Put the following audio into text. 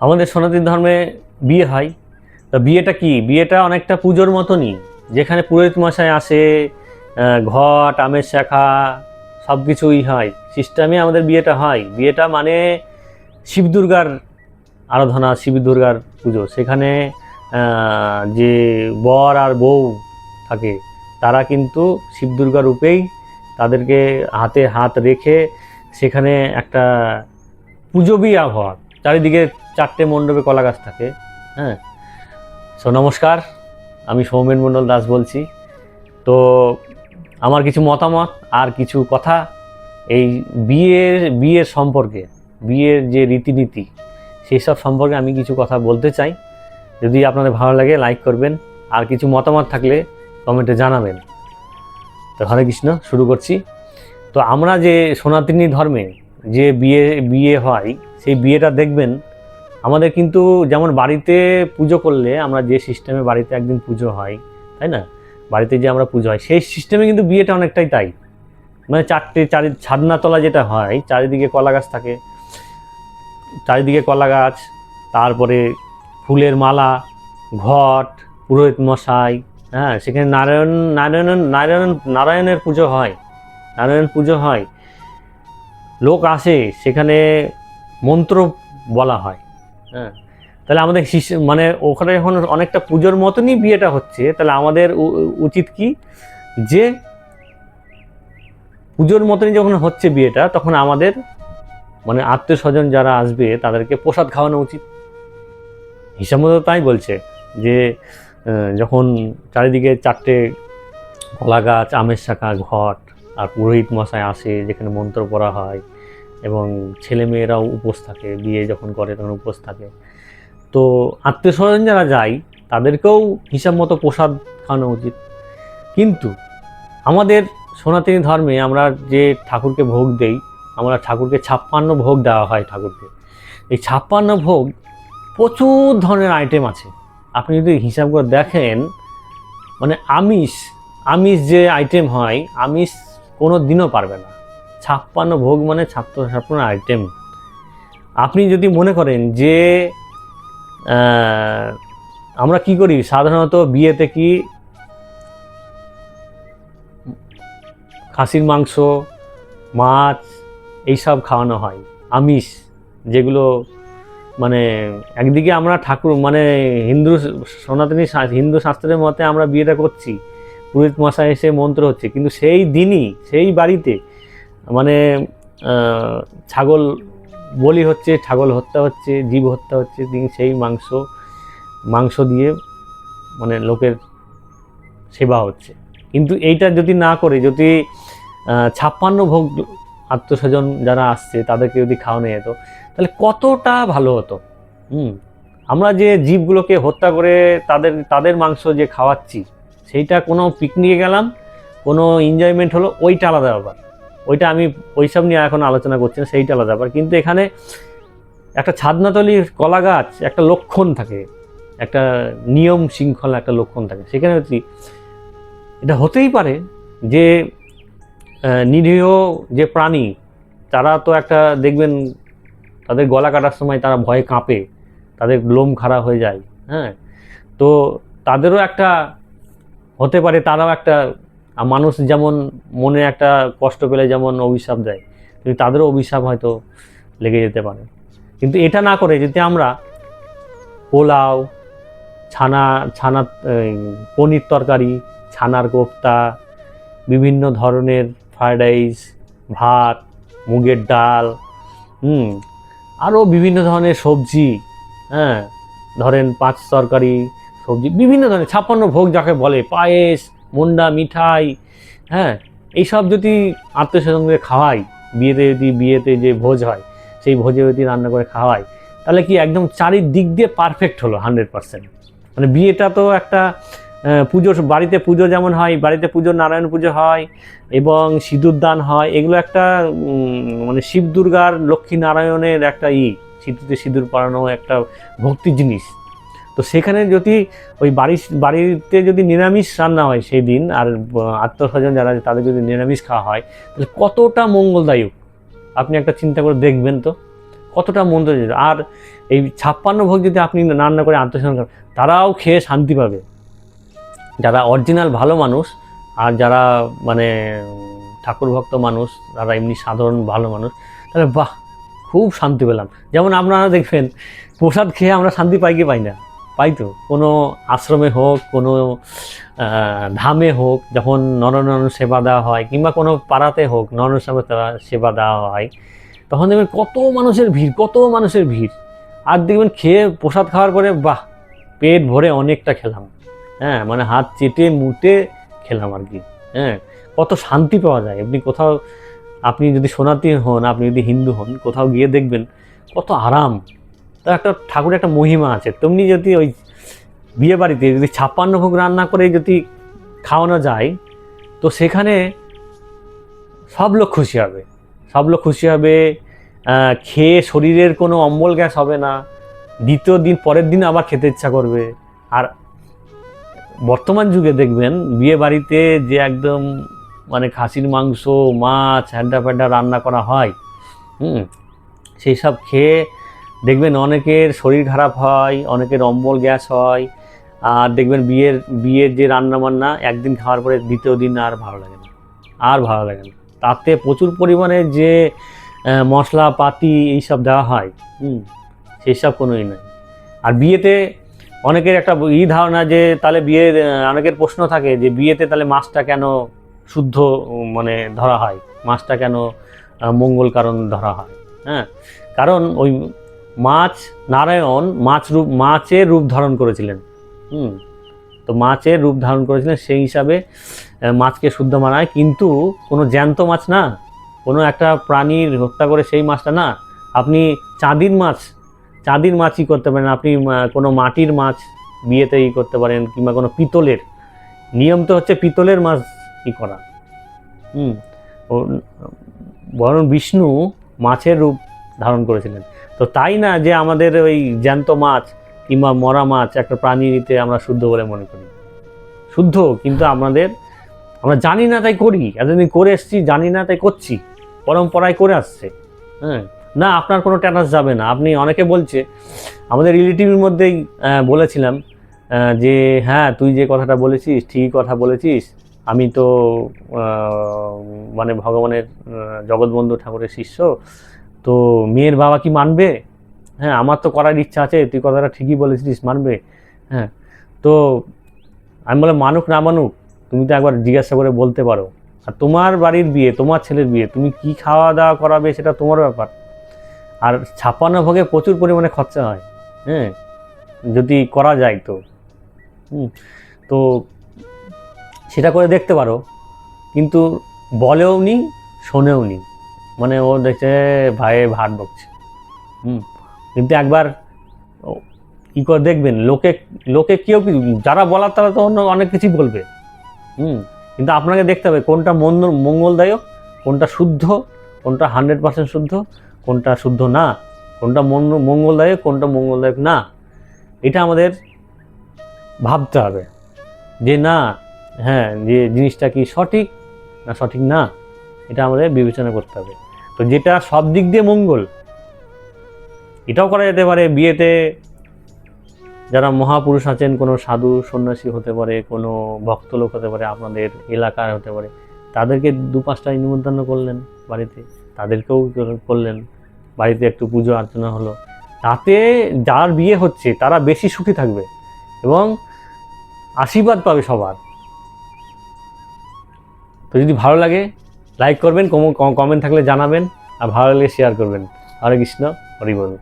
আমাদের সনাতন ধর্মে বিয়ে হয়। তো বিয়েটা কি, বিয়েটা অনেকটা পুজোর মতনই, যেখানে পুরোহিত মশাই আসে, ঘট আমের শাখা সব কিছুই হয়, সিস্টেমে আমাদের বিয়েটা হয়। বিয়েটা মানে শিব দুর্গার আরাধনা, শিব দুর্গার পুজো। সেখানে যে বর আর বউ থাকে তারা কিন্তু শিব দুর্গা রূপেই তাদেরকে হাতে হাত রেখে সেখানে একটা পুজোবি আবহাওয়া, চারিদিকে চারটে মণ্ডপে কলা গাছ থাকে। হ্যাঁ, নমস্কার, আমি সৌমেন মণ্ডল দাস বলছি। তো আমার কিছু মতামত আর কিছু কথা এই বিয়ের সম্পর্কে, বিয়ের যে রীতিনীতি সেই সব সম্পর্কে আমি কিছু কথা বলতে চাই। যদি আপনাদের ভালো লাগে লাইক করবেন, আর কিছু মতামত থাকলে কমেন্টে জানাবেন। তো হরে কৃষ্ণ, শুরু করছি। তো আমরা যে সনাতনী ধর্মে যে বিয়ে হয়, সেই বিয়েটা দেখবেন আমাদের কিন্তু যেমন বাড়িতে পুজো করলে আমরা যে সিস্টেমে বাড়িতে একদিন পুজো হয়, তাই না, বাড়িতে যে আমরা পুজো হয় সেই সিস্টেমে কিন্তু বিয়েটা অনেকটাই তাই। মানে ছাদনাতলা যেটা হয়, চারিদিকে কলা গাছ থাকে, চারিদিকে কলা গাছ, তারপরে ফুলের মালা, ঘট, পুরোহিত মশাই, হ্যাঁ, সেখানে নারায়ণের পুজো হয়, নারায়ণ পুজো হয়, লোক আসে, সেখানে মন্ত্র বলা হয়। হ্যাঁ, তাহলে আমাদের মানে ওখানে এখন অনেকটা পুজোর মতনই বিয়েটা হচ্ছে। তাহলে আমাদের উচিত কি, যে পুজোর মতনই যখন হচ্ছে বিয়েটা, তখন আমাদের মানে আত্মীয় স্বজন যারা আসবে তাদেরকে প্রসাদ খাওয়ানো উচিত। হিসাব মতো তাই বলছে যে যখন চারিদিকে চারটে কলা গাছ, আমের শাখা, ঘট আর পুরোহিত মশাই আসে, যেখানে মন্ত্র পড়া হয় এবং ছেলেমেয়েরাও উপোস থাকে, বিয়ে যখন করে তখন উপোস থাকে। তো আত্মীয় স্বজন যারা যায় তাদেরকেও হিসাব মতো প্রসাদ খাওয়ানো উচিত। কিন্তু আমাদের সনাতনী ধর্মে আমরা যে ঠাকুরকে ভোগ দেই, আমরা ঠাকুরকে 56 ভোগ দেওয়া হয় ঠাকুরকে। এই 56 ভোগ প্রচুর ধরনের আইটেম আছে। আপনি যদি হিসাব করে দেখেন, মানে আমিষ আমিষ যে আইটেম হয়, আমিষ কোনো দিনও পারবে না। 56 ভোগ মানে 56 আইটেম। আপনি যদি মনে করেন যে আমরা কি করি সাধারণত বিয়েতে, কি খাসির মাংস, মাছ এইসব খাওয়ানো হয়, আমিষ যেগুলো, মানে একদিকে আমরা ঠাকুর মানে সনাতনী হিন্দু শাস্ত্রের মতে আমরা বিয়েটা করছি, পুরোহিত মশাই এসে মন্ত্র হচ্ছে, কিন্তু সেই দিনই সেই বাড়িতে মানে ছাগল বলি হচ্ছে, ছাগল হত্যা হচ্ছে, জীব হত্যা হচ্ছে, সেই মাংস দিয়ে মানে লোকের সেবা হচ্ছে। কিন্তু এইটা যদি না করে, যদি 56 ভোগ আত্মস্বজন যারা আসছে তাদেরকে যদি খাওয়ানো যেত, তাহলে কতটা ভালো হতো। আমরা যে জীবগুলোকে হত্যা করে তাদের মাংস যে খাওয়াচ্ছি, সেইটা কোনো পিকনিকে গেলাম, কোনো এনজয়মেন্ট হলো, ওইটা আলাদা ব্যাপার। ওইটা আমি ওইসব নিয়ে এখন আলোচনা করছি না, সেইটা আলাদা ব্যাপার। কিন্তু এখানে একটা ছাদনাতলির কলা গাছ একটা লক্ষণ থাকে, একটা নিয়ম শৃঙ্খলা একটা লক্ষণ থাকে। সেখানে হচ্ছে এটা হতেই পারে যে নিরীহ যে প্রাণী, তারা তো একটা দেখবেন তাদের গলা কাটার সময় তারা ভয়ে কাঁপে, তাদের লোম খাড়া হয়ে যায়। হ্যাঁ, তো তাদেরও একটা হতে পারে, তারাও একটা মানুষ, যেমন মনে একটা কষ্ট পেলে যেমন অভিশাপ দেয়, কিন্তু তাদেরও অভিশাপ হয়তো লেগে যেতে পারে। কিন্তু এটা না করে যদি আমরা পোলাও, ছানা ছানা পনির তরকারি, ছানার কোফতা, বিভিন্ন ধরনের ফ্রায়েড রাইস, ভাত, মুগের ডাল, আরও বিভিন্ন ধরনের সবজি, হ্যাঁ, ধরেন 5 তরকারি সবজি, বিভিন্ন ধরনের 56 ভোগ যাকে বলে, পায়েস, মন্ডা, মিঠাই, হ্যাঁ, এইসব যদি আত্মীয় স্বজনকে খাওয়াই, বিয়েতে যে ভোজ হয় সেই ভোজে যদি রান্না করে খাওয়াই, তাহলে কি একদম চারিদিক দিয়ে পারফেক্ট হলো 100%। মানে বিয়েটা তো একটা পুজো, বাড়িতে পুজো যেমন হয়, বাড়িতে পুজো নারায়ণ পুজো হয় এবং সিঁদুর দান হয়, এগুলো একটা মানে শিব দুর্গার, লক্ষ্মী নারায়ণের একটা সিঁদুরে সিঁদুর পরানো একটা ভক্তি জিনিস। তো সেখানে যদি ওই বাড়িতে যদি নিরামিষ রান্না হয় সেই দিন, আর আত্মস্বজন যারা তাদের যদি নিরামিষ খাওয়া হয়, তাহলে কতটা মঙ্গলদায়ক আপনি একটা চিন্তা করে দেখবেন তো, কতটা মন্দ। আর এই 56 ভোগ যদি আপনি রান্না করে আত্মীয় করেন, তারাও খেয়ে শান্তি পাবে, যারা অরিজিনাল ভালো মানুষ। আর যারা মানে ঠাকুর ভক্ত মানুষ, যারা এমনি সাধারণ ভালো মানুষ, তাহলে বাহ, খুব শান্তি পেলাম। যেমন আপনারা দেখবেন প্রসাদ খেয়ে আমরা শান্তি পাই কি পাই না? পাই তো। কোনো আশ্রমে হোক, কোনো ধামে হোক, যখন নরনারায়ণ সেবা দেওয়া হয়, কিংবা কোনো পাড়াতে হোক নরনারায়ণ সেবা দেওয়া হয়, তখন দেখবেন কত মানুষের ভিড়, কত মানুষের ভিড়। আর দেখবেন খেয়ে প্রসাদ খাওয়ার পরে বাহ, পেট ভরে অনেকটা খেলাম, হ্যাঁ, মানে হাত চেটে মুটে খেলাম আর কি। হ্যাঁ, কত শান্তি পাওয়া যায়। আপনি কোথাও, আপনি যদি সনাতনী হন, আপনি যদি হিন্দু হন, কোথাও গিয়ে দেখবেন কত আরাম। তার একটা ঠাকুরের একটা মহিমা আছে। তেমনি যদি ওই বিয়ে বাড়িতে যদি 56 ভোগ রান্না করে যদি খাওয়ানো যায়, তো সেখানে সব লোক খুশি হবে, সব লোক খুশি হবে। খেয়ে শরীরের কোনো অম্বল গ্যাস হবে না, দ্বিতীয় দিন পরের দিন আবার খেতে ইচ্ছা করবে। আর বর্তমান যুগে দেখবেন বিয়ে বাড়িতে যে একদম মানে খাসির মাংস, মাছ, হ্যাড্ডা ফ্যাড্ডা রান্না করা হয়, সেই সব খেয়ে দেখবেন অনেকের শরীর খারাপ হয়, অনেকের অম্বল গ্যাস হয়। আর দেখবেন বিয়ের যে রান্না বান্না একদিন খাওয়ার পরে দ্বিতীয় দিন আর ভালো লাগে না, আর ভালো লাগে না। তাতে প্রচুর পরিমাণে যে মশলাপাতি এইসব দেওয়া হয়, সেই সব কোনোই নাই। আর বিয়েতে অনেকের একটা ধারণা যে তাহলে অনেকের প্রশ্ন থাকে যে বিয়েতে তাহলে মাছটা কেন শুদ্ধ মানে ধরা হয়, মাছটা কেন মঙ্গল কারণ ধরা হয়? হ্যাঁ, কারণ ওই মাছ, নারায়ণ মাছের রূপ ধারণ করেছিলেন। তো মাছের রূপ ধারণ করেছিলেন, সেই হিসাবে মাছকে শুদ্ধ মানা হয়। কিন্তু কোনো জ্যান্ত মাছ না, কোনো একটা প্রাণীর হত্যা করে সেই মাছটা না। আপনি চাঁদির মাছই করতে পারেন, আপনি কোনো মাটির মাছ বিয়েতে করতে পারেন, কিংবা কোনো পিতলের। নিয়ম তো হচ্ছে পিতলের মাছ করা। বরং বিষ্ণু মাছের রূপ ধারণ করেছিলেন। তো তাই না যে আমাদের ওই জ্যান্ত মাছ কিংবা মরা মাছ একটা প্রাণীতে আমরা শুদ্ধ বলে মনে করি। শুদ্ধ, কিন্তু আমরা জানি না তাই করি, এতদিন করে এসছি, জানি না তাই করছি, পরম্পরায় করে আসছে। না, আপনার কোনো ট্যানাস যাবে না। আপনি অনেকে বলছে, আমাদের রিলেটিভের মধ্যেই বলেছিলাম যে হ্যাঁ, তুই যে কথাটা বলেছিস ঠিকই কথা বলেছিস, আমি তো মানে ভগবানের জগৎবন্ধু ঠাকুরের শিষ্য, তো মেয়ের বাবা কি মানবে? হ্যাঁ, আমার তো করার ইচ্ছা আছে, তুই কথাটা ঠিকই বলেছিস, মানবে? হ্যাঁ, তো আমি বলে মানুক না মানুক, তুমি তো একবার জিজ্ঞাসা করে বলতে পারো। আর তোমার বাড়ির বিয়ে, তোমার ছেলের বিয়ে, তুমি কি খাওয়া দাওয়া করাবে সেটা তোমার ব্যাপার। আর 56 ভোগে প্রচুর পরিমাণে খরচা হয়, হ্যাঁ, যদি করা যায় তো। তো সেটা করে দেখতে পারো। কিন্তু বলেও নি, শোনেও নি, মানে ও দেখছে ভাইয়ে ভাট বকছে। কিন্তু একবার কি করে দেখবেন, লোকে কেউ যারা বলার তারা তো অন্য অনেক কিছুই বলবে। কিন্তু আপনাকে দেখতে হবে কোনটা মঙ্গলদায়ক, কোনটা শুদ্ধ, কোনটা 100% শুদ্ধ, কোনটা শুদ্ধ না, কোনটা মঙ্গলদায়ক, কোনটা মঙ্গলদায়ক না। এটা আমাদের ভাবতে হবে যে না, হ্যাঁ, যে জিনিসটা কি সঠিক না সঠিক না, এটা আমাদের বিবেচনা করতে হবে। তো যেটা সব দিক দিয়ে মঙ্গল, এটাও করা যেতে পারে। বিয়েতে যারা মহাপুরুষ আছেন, কোনো সাধু সন্ন্যাসী হতে পারে, কোনো ভক্ত লোক হতে পারে, আপনাদের এলাকার হতে পারে, তাদেরকে 2-5টায় নিমন্ত্রণ করলেন বাড়িতে, তাদেরকেও করলেন, বাড়িতে একটু পুজো অর্চনা হলো। তাতে যার বিয়ে হচ্ছে তারা বেশি সুখী থাকবে এবং আশীর্বাদ পাবে সবার। তো যদি ভালো লাগে লাইক করবেন, কমেন্ট থাকলে জানাবেন, আর ভালো লাগলে শেয়ার করবেন। হরে কৃষ্ণ, হরি বল।